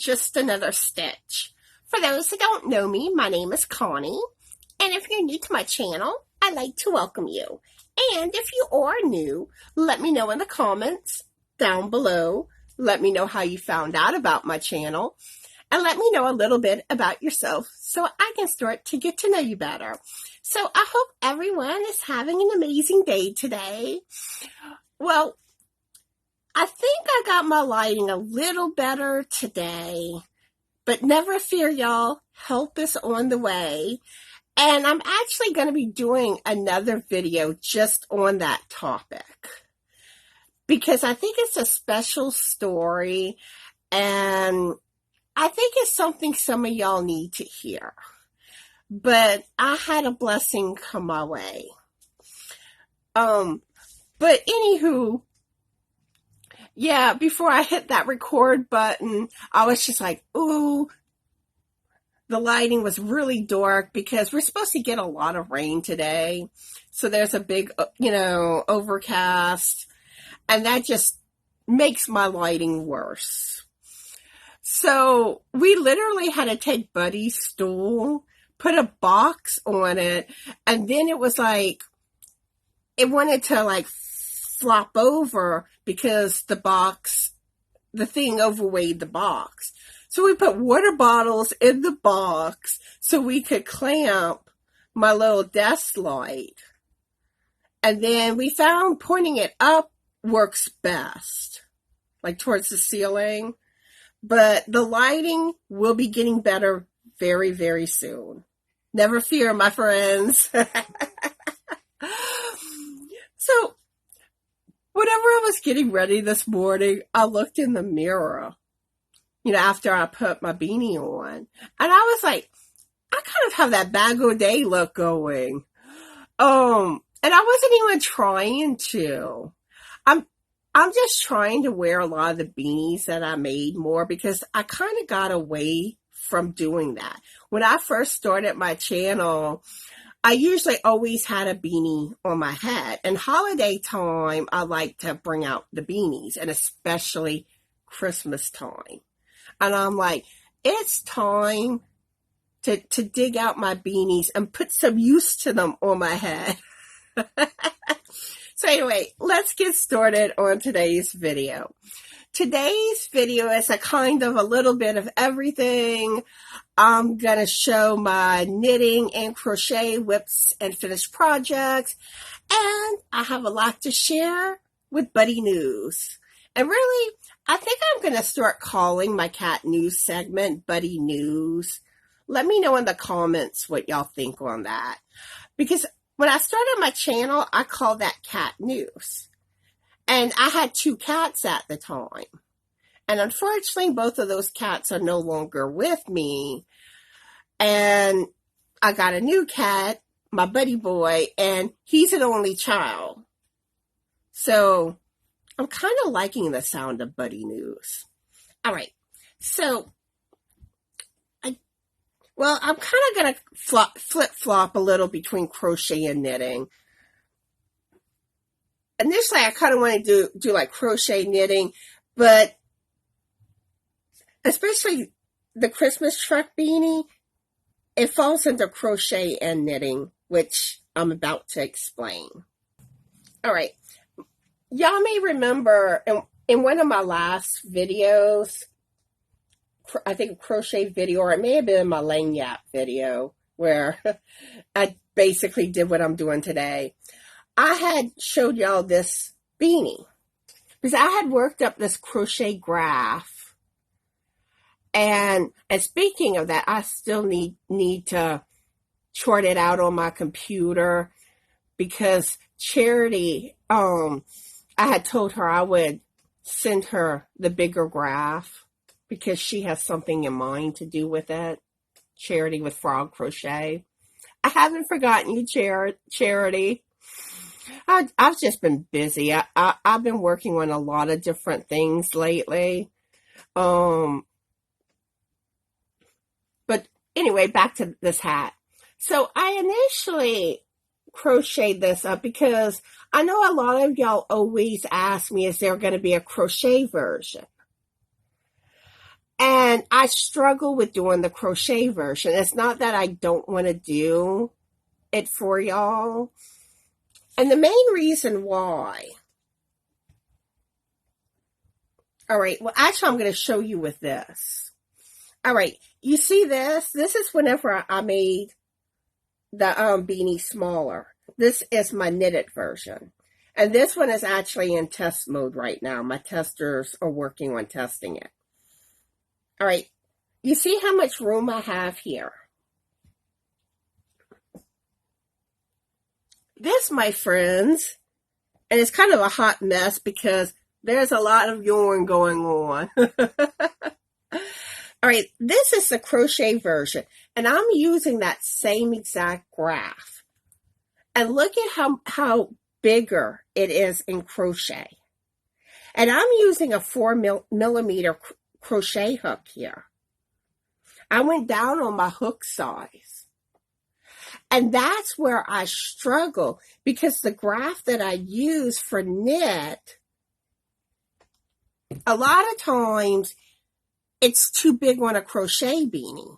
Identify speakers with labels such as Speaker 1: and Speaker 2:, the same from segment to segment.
Speaker 1: just another stitch. For those who don't know me, my name is Connie, and if you're new to my channel, I'd like to welcome you. And if you are new, let me know in the comments down below. Let me know how you found out about my channel, and let me know a little bit about yourself so I can start to get to know you better. So I hope everyone is having an amazing day today. Well, I think I got my lighting a little better today, but never fear, y'all. Help is on the way. And I'm actually going to be doing another video just on that topic, because I think it's a special story, and I think it's something some of y'all need to hear. But I had a blessing come my way. But anywho, yeah, before I hit that record button, I was just like, ooh, the lighting was really dark because we're supposed to get a lot of rain today. So there's a big, overcast, and that just makes my lighting worse. So we literally had to take Buddy's stool, put a box on it, and then it was like, it wanted to like flop over because the thing overweighed the box. So we put water bottles in the box so we could clamp my little desk light. And then we found pointing it up works best, like towards the ceiling. But the lighting will be getting better very, very soon. Never fear, my friends. So, whenever I was getting ready this morning, I looked in the mirror, after I put my beanie on. And I was like, I kind of have that bag o' day look going. And I wasn't even trying to. I'm just trying to wear a lot of the beanies that I made more because I kind of got away from doing that. When I first started my channel, I usually always had a beanie on my head. And holiday time, I like to bring out the beanies, and especially Christmas time. And I'm like, it's time to dig out my beanies and put some use to them on my head. So anyway, let's get started on today's video. Today's video is a kind of a little bit of everything. I'm going to show my knitting and crochet whips and finished projects. And I have a lot to share with Buddy News. And really, I think I'm going to start calling my cat news segment Buddy News. Let me know in the comments what y'all think on that. Because when I started my channel, I called that cat news. And I had 2 cats at the time. And unfortunately, both of those cats are no longer with me. And I got a new cat, my buddy boy, and he's an only child. So I'm kind of liking the sound of Buddy News. All right. So, I'm kind of going to flip-flop a little between crochet and knitting. Initially, I kind of want to do like crochet knitting, but especially the Christmas truck beanie, it falls into crochet and knitting, which I'm about to explain. All right. Y'all may remember in one of my last videos, I think a crochet video, or it may have been my lanyard video, where I basically did what I'm doing today. I had showed y'all this beanie because I had worked up this crochet graph. And speaking of that, I still need to chart it out on my computer because Charity, I had told her I would send her the bigger graph because she has something in mind to do with it. Charity with Frog Crochet. I haven't forgotten you, Charity. I've just been busy. I've been working on a lot of different things lately. But anyway, back to this hat. So I initially crocheted this up because I know a lot of y'all always ask me, is there going to be a crochet version? And I struggle with doing the crochet version. It's not that I don't want to do it for y'all. And the main reason why. All right, well, actually, I'm going to show you with this. All right, you see this? This is whenever I made the beanie smaller. This is my knitted version. And this one is actually in test mode right now. My testers are working on testing it. All right, you see how much room I have here? This, my friends, and it's kind of a hot mess because there's a lot of yarn going on. All right, this is the crochet version, and I'm using that same exact graph. And look at how bigger it is in crochet. And I'm using a 4mm crochet hook here. I went down on my hook size. And that's where I struggle because the graph that I use for knit, a lot of times it's too big on a crochet beanie.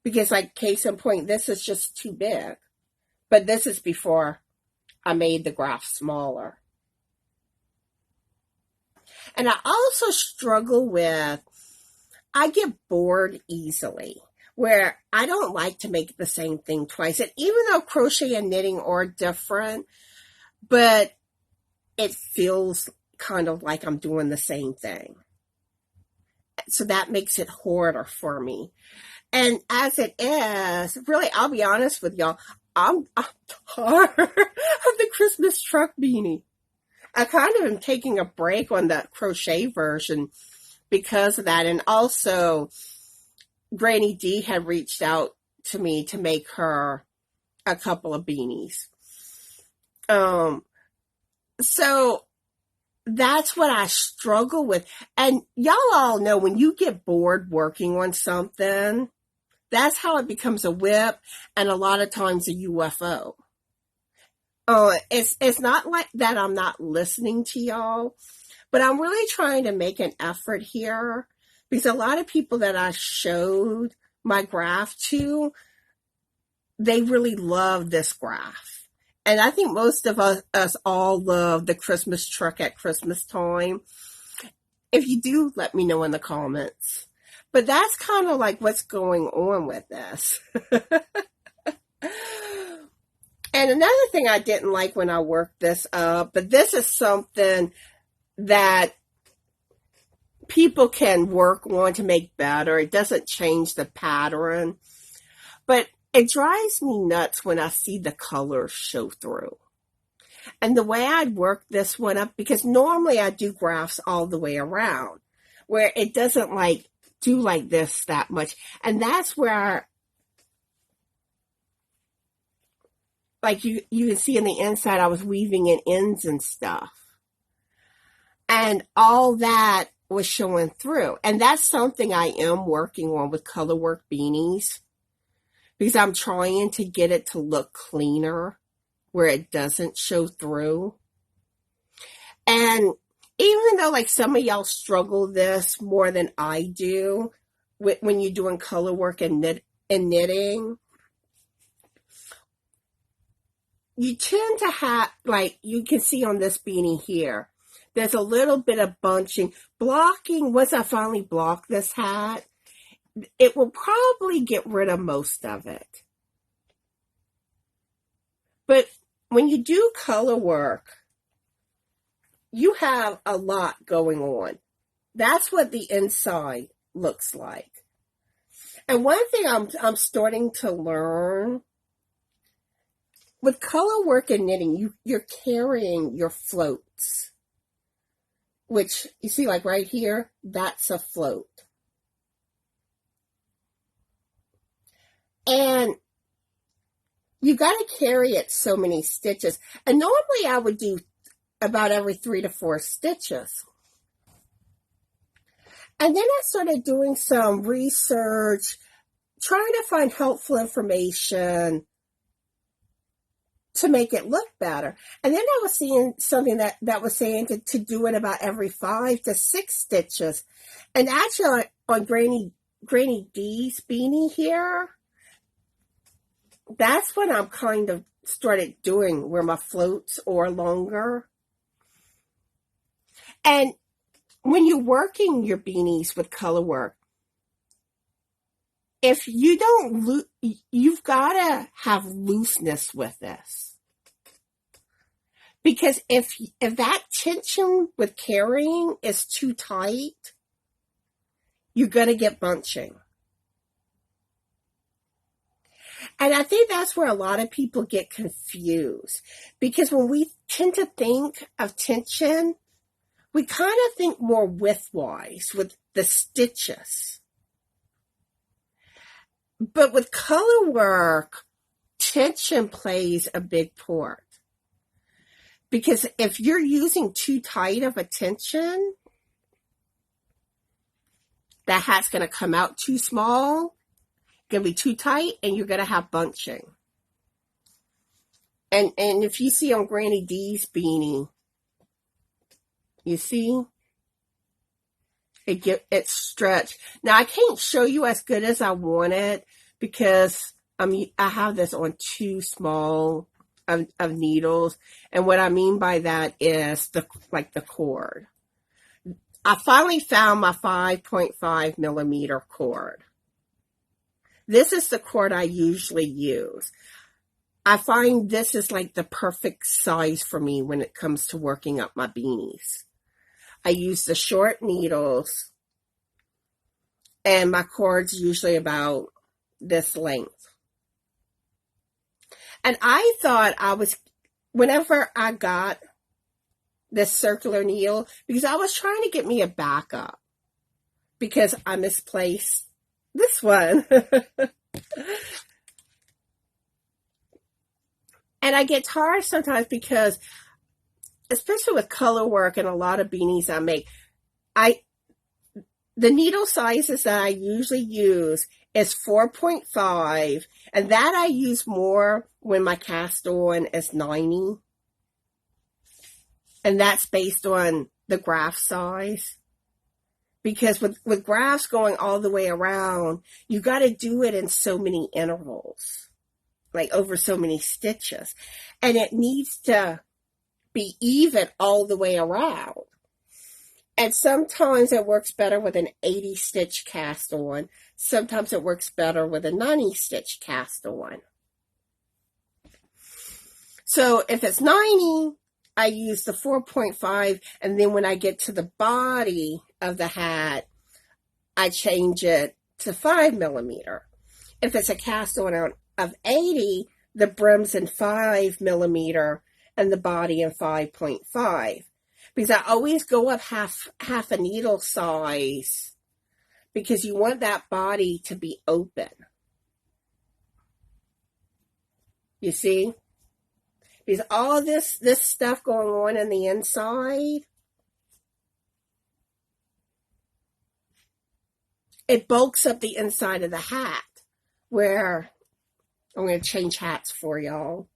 Speaker 1: Because like case in point, this is just too big. But this is before I made the graph smaller. And I also struggle with, I get bored easily, where I don't like to make the same thing twice. And even though crochet and knitting are different, but it feels kind of like I'm doing the same thing. So that makes it harder for me. And as it is, really, I'll be honest with y'all, I'm tired of the Christmas truck beanie. I kind of am taking a break on the crochet version because of that. And also, GrannyDee had reached out to me to make her a couple of beanies. So that's what I struggle with. And y'all all know when you get bored working on something, that's how it becomes a whip and a lot of times a UFO. It's not like that I'm not listening to y'all, but I'm really trying to make an effort here because a lot of people that I showed my graph to, they really love this graph. And I think most of us all love the Christmas truck at Christmas time. If you do, let me know in the comments. But that's kind of like what's going on with this. And another thing I didn't like when I worked this up, but this is something that people can work on to make better. It doesn't change the pattern, but it drives me nuts when I see the colors show through. And the way I'd work this one up, because normally I do graphs all the way around, where it doesn't like do like this that much. And that's where, like you can see in the inside, I was weaving in ends and stuff. And all that was showing through. And that's something I am working on with color work beanies. Because I'm trying to get it to look cleaner where it doesn't show through. And even though like some of y'all struggle this more than I do when you're doing color work and knitting, you tend to have, like you can see on this beanie here, there's a little bit of bunching. Blocking, once I finally block this hat, it will probably get rid of most of it. But when you do color work, you have a lot going on. That's what the inside looks like. And one thing I'm starting to learn, with color work and knitting, you're carrying your floats. Which, you see like right here, that's a float. And you got to carry it so many stitches. And normally I would do about every 3 to 4 stitches. And then I started doing some research, trying to find helpful information to make it look better. And then I was seeing something that was saying to do it about every 5 to 6 stitches. And actually on GrannyDee's beanie here, that's what I'm kind of started doing, where my floats are longer. And when you're working your beanies with color work, if you don't, you've got to have looseness with this. Because if that tension with carrying is too tight, you're going to get bunching. And I think that's where a lot of people get confused. Because when we tend to think of tension, we kind of think more widthwise with the stitches. But with color work, tension plays a big part. Because if you're using too tight of a tension, that hat's going to come out too small, going to be too tight, and you're going to have bunching. And if you see on GrannyDee's beanie, you see? It's stretched. Now, I can't show you as good as I want it because I have this on too small of needles. And what I mean by that is the cord. I finally found my 5.5 millimeter cord. This is the cord I usually use. I find this is like the perfect size for me when it comes to working up my beanies. I use the short needles, and my cord's usually about this length. And I thought whenever I got this circular needle, because I was trying to get me a backup, because I misplaced this one. And I get tired sometimes because, especially with color work and a lot of beanies I make, the needle sizes that I usually use is 4.5, and that I use more when my cast on is 90. And that's based on the graph size. Because with graphs going all the way around, you got to do it in so many intervals, like over so many stitches. And it needs to be even all the way around. And sometimes it works better with an 80 stitch cast on. Sometimes it works better with a 90 stitch cast on. So if it's 90, I use the 4.5, and then when I get to the body of the hat, I change it to 5 millimeter. If it's a cast on of 80, the brim's in 5 millimeter and the body in 5.5. Because I always go up half a needle size, because you want that body to be open. You see? Because all this stuff going on in the inside, it bulks up the inside of the hat, where I'm going to change hats for y'all.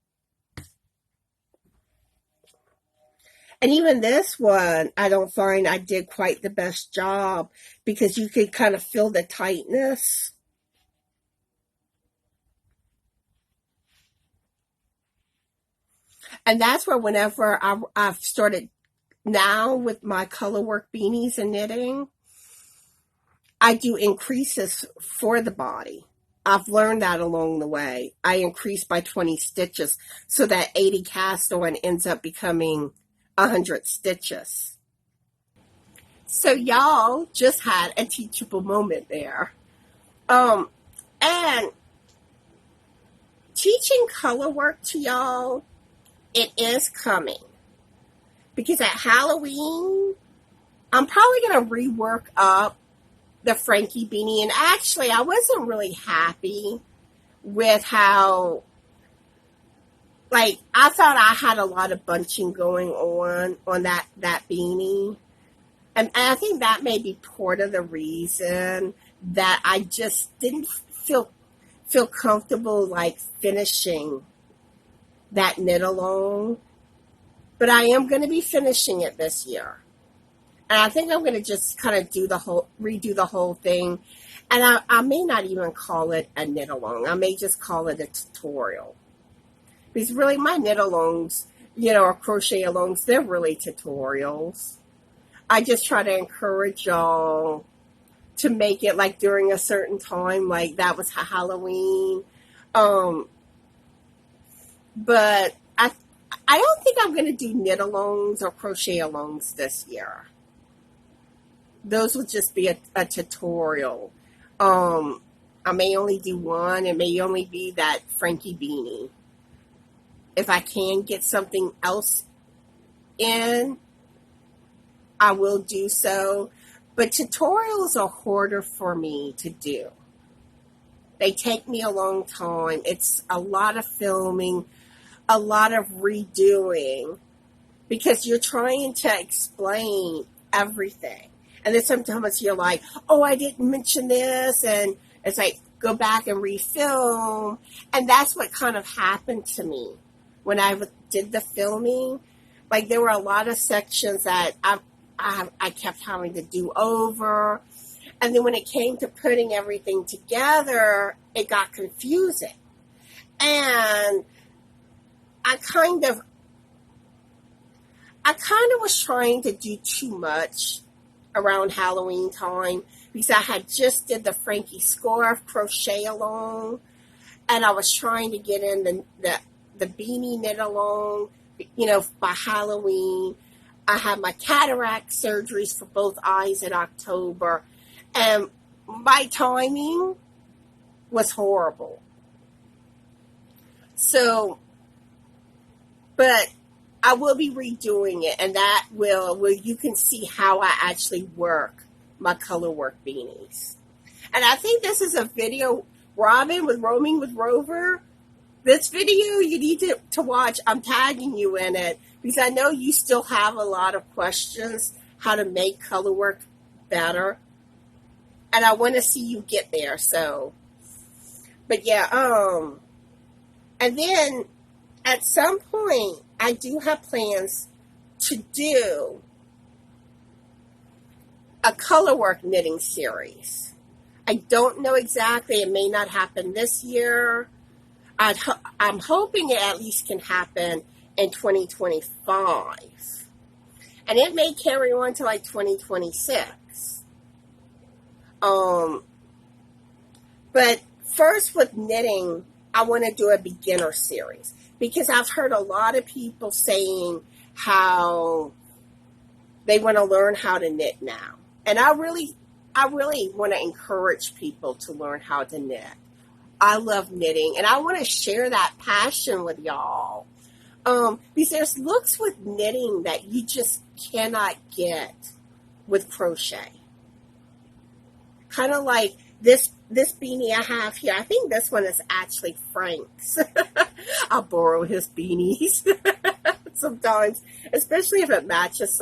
Speaker 1: And even this one, I don't find I did quite the best job, because you could kind of feel the tightness. And that's where whenever I've started now with my color work beanies and knitting, I do increases for the body. I've learned that along the way. I increase by 20 stitches so that 80 cast on ends up becoming 100 stitches. So y'all just had a teachable moment there. And teaching color work to y'all, it is coming. Because at Halloween, I'm probably going to rework up the Frankie beanie. And actually, I wasn't really happy with how, like, I thought I had a lot of bunching going on that beanie. And I think that may be part of the reason that I just didn't feel comfortable, like, finishing that knit along. But I am going to be finishing it this year. And I think I'm going to just kind of redo the whole thing. And I may not even call it a knit along. I may just call it a tutorial. Because really my knit alongs, or crochet alongs, they're really tutorials. I just try to encourage y'all to make it like during a certain time, like that was Halloween. But I don't think I'm going to do knit alongs or crochet alongs this year. Those would just be a tutorial. I may only do one. It may only be that Frankie beanie. If I can get something else in, I will do so. But tutorials are harder for me to do. They take me a long time. It's a lot of filming, a lot of redoing, because you're trying to explain everything. And then sometimes you're like, oh, I didn't mention this. And it's like, go back and refilm. And that's what kind of happened to me when I did the filming. Like, there were a lot of sections that I kept having to do over. And then when it came to putting everything together, it got confusing. And I kind of was trying to do too much around Halloween time, because I had just did the Frankie scarf crochet along, and I was trying to get in the beanie knit along, by Halloween. I had my cataract surgeries for both eyes in October, and my timing was horrible. So, but I will be redoing it, and that where you can see how I actually work my color work beanies. And I think this is a video, Robbin with Roaming with Rover. This video you need to watch. I'm tagging you in it because I know you still have a lot of questions how to make color work better. And I want to see you get there. So, but yeah, and then at some point, I do have plans to do a color work knitting series. I don't know exactly. It may not happen this year. I'm hoping it at least can happen in 2025. And it may carry on to like 2026. But first with knitting, I want to do a beginner series, because I've heard a lot of people saying how they want to learn how to knit now. And I really want to encourage people to learn how to knit. I love knitting, and I want to share that passion with y'all. Because there's looks with knitting that you just cannot get with crochet. Kind of like this beanie I have here. I think this one is actually Frank's. I borrow his beanies sometimes, especially if it matches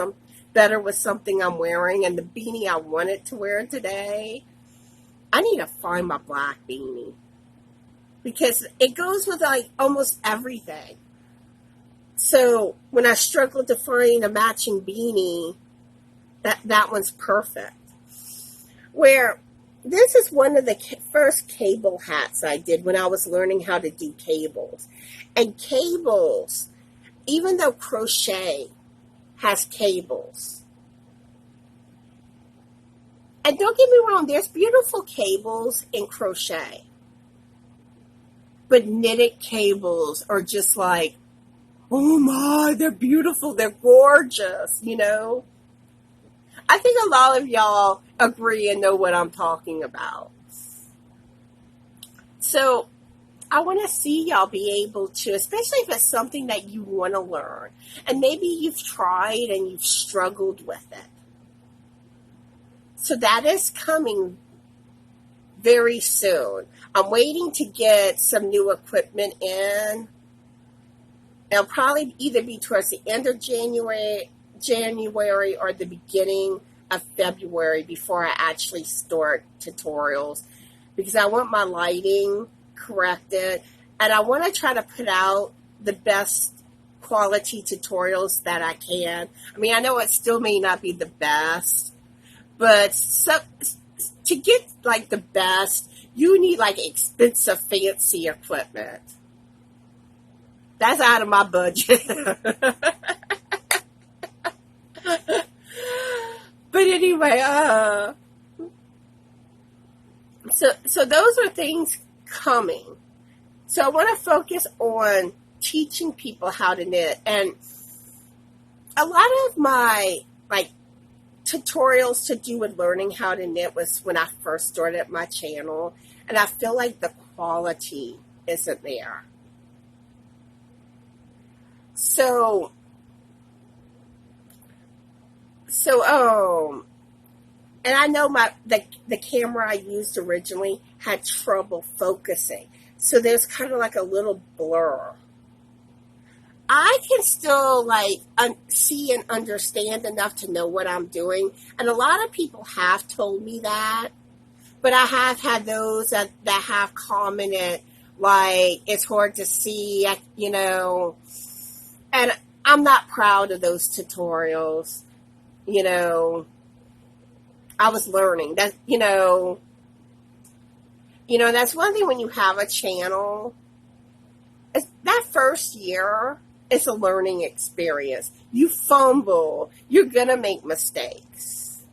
Speaker 1: better with something I'm wearing. And the beanie I wanted to wear today, I need to find my black beanie, because it goes with like almost everything. So when I struggled to find a matching beanie, that one's perfect. Where this is one of the first cable hats I did when I was learning how to do cables. And cables, even though crochet has cables, and don't get me wrong, there's beautiful cables in crochet, but knitted cables are just like, oh my, they're beautiful, they're gorgeous, I think a lot of y'all agree and know what I'm talking about. So I want to see y'all be able to, especially if it's something that you want to learn, and maybe you've tried and you've struggled with it. So that is coming very soon. I'm waiting to get some new equipment in. It'll probably either be towards the end of January or the beginning of February before I actually start tutorials, because I want my lighting corrected, and I want to try to put out the best quality tutorials that I can. I mean, I know it still may not be the best, but to get like the best, you need like expensive, fancy equipment. That's out of my budget. But anyway, so those are things coming. So I want to focus on teaching people how to knit, and a lot of my like tutorials to do with learning how to knit was when I first started my channel, and I feel like the quality isn't there. So and I know the camera I used originally had trouble focusing. So there's kind of like a little blur. I can still like see and understand enough to know what I'm doing. And a lot of people have told me that. But I have had those that have commented like it's hard to see, you know. And I'm not proud of those tutorials. You know, I was learning that, you know, that's one thing when you have a channel. That first year is a learning experience. You fumble. You're going to make mistakes.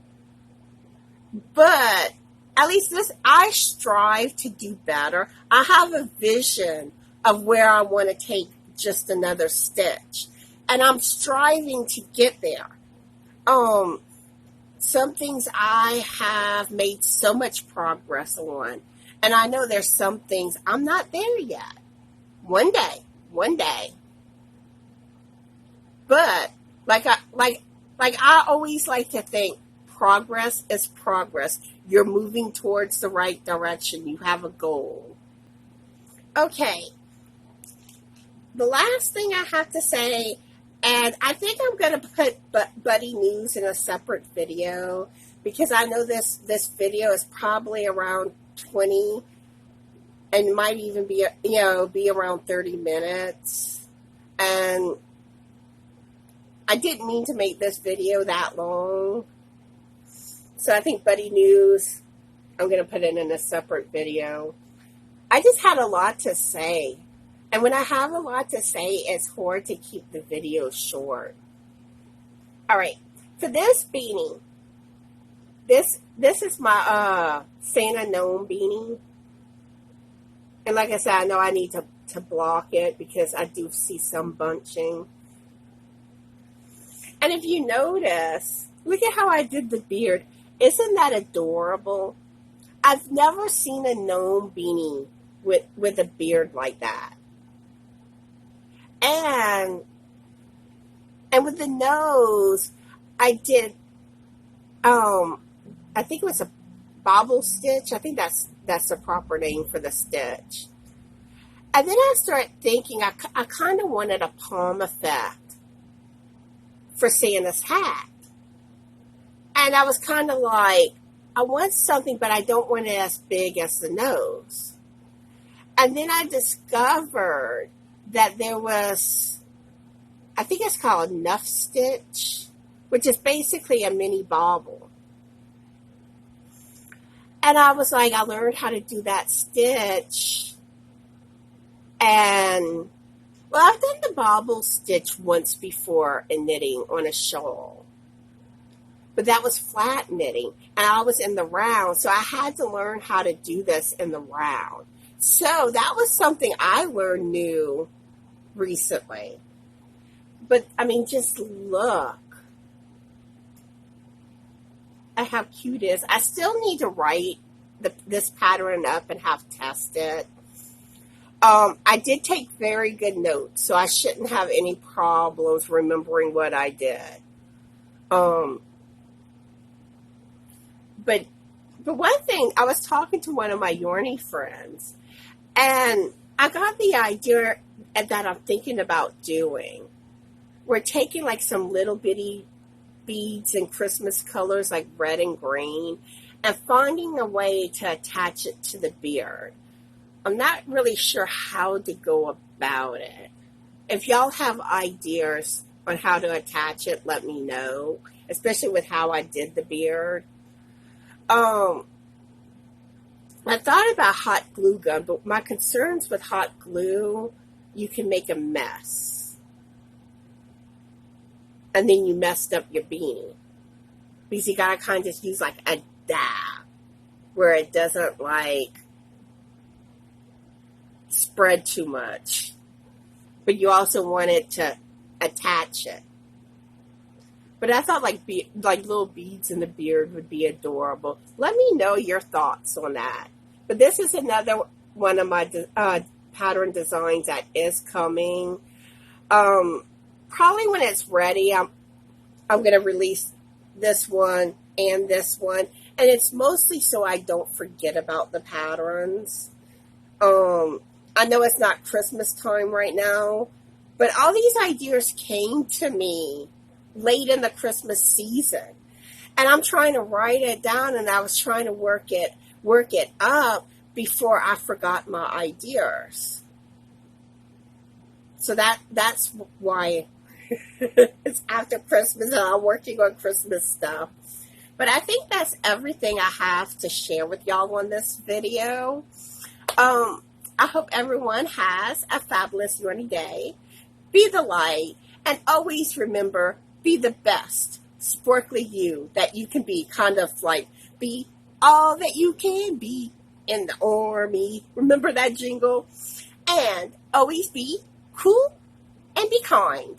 Speaker 1: But at least I strive to do better. I have a vision of where I want to take just another stitch. And I'm striving to get there. Some things I have made so much progress on. And I know there's some things I'm not there yet. One day. But I always like to think progress is progress. You're moving towards the right direction. You have a goal. Okay. The last thing I have to say, and I think I'm going to put Buddy News in a separate video, because I know this video is probably around 20 and might even be around 30 minutes. And I didn't mean to make this video that long. So I think Buddy News, I'm going to put it in a separate video. I just had a lot to say. And when I have a lot to say, it's hard to keep the video short. All right. For this beanie, this is my Santa Gnome beanie. And like I said, I know I need to block it because I do see some bunching. And if you notice, look at how I did the beard. Isn't that adorable? I've never seen a gnome beanie with a beard like that. And with the nose, I did, I think it was a bobble stitch. I think that's the proper name for the stitch. And then I started thinking I kind of wanted a palm effect for Santa's hat. And I was kind of like, I want something, but I don't want it as big as the nose. And then I discovered that there was, I think it's called a nuff stitch, which is basically a mini bobble. And I was like, I learned how to do that stitch. And, well, I've done the bobble stitch once before in knitting on a shawl. But that was flat knitting, and I was in the round, so I had to learn how to do this in the round. So that was something I learned new recently. But, I mean, just look at how cute it is. I still need to write this pattern up and have tested. I did take very good notes, so I shouldn't have any problems remembering what I did. But one thing, I was talking to one of my yarny friends, and I got the idea that I'm thinking about doing. We're taking like some little bitty beads in Christmas colors like red and green and finding a way to attach it to the beard. I'm not really sure how to go about it. if y'all have ideas on how to attach it, let me know, especially with how I did the beard. I thought about hot glue gun, but my concerns with hot glue, you can make a mess. And then you messed up your beanie. Because you gotta kind of just use like a dab where it doesn't like spread too much. But you also want it to attach it. But I thought like little beads in the beard would be adorable. Let me know your thoughts on that. But this is another one of my pattern designs that is coming. Probably when it's ready, I'm going to release this one and this one. And it's mostly so I don't forget about the patterns. I know it's not Christmas time right now, but all these ideas came to me late in the Christmas season. And I'm trying to write it down, and I was trying to work it up before I forgot my ideas. So that's why it's after Christmas and I'm working on Christmas stuff. But I think that's everything I have to share with y'all on this video. I hope everyone has a fabulous rainy day. Be the light, and always remember, be the best sparkly you that you can be. Kind of like be all that you can be in the army. Remember that jingle? And always be cool and be kind.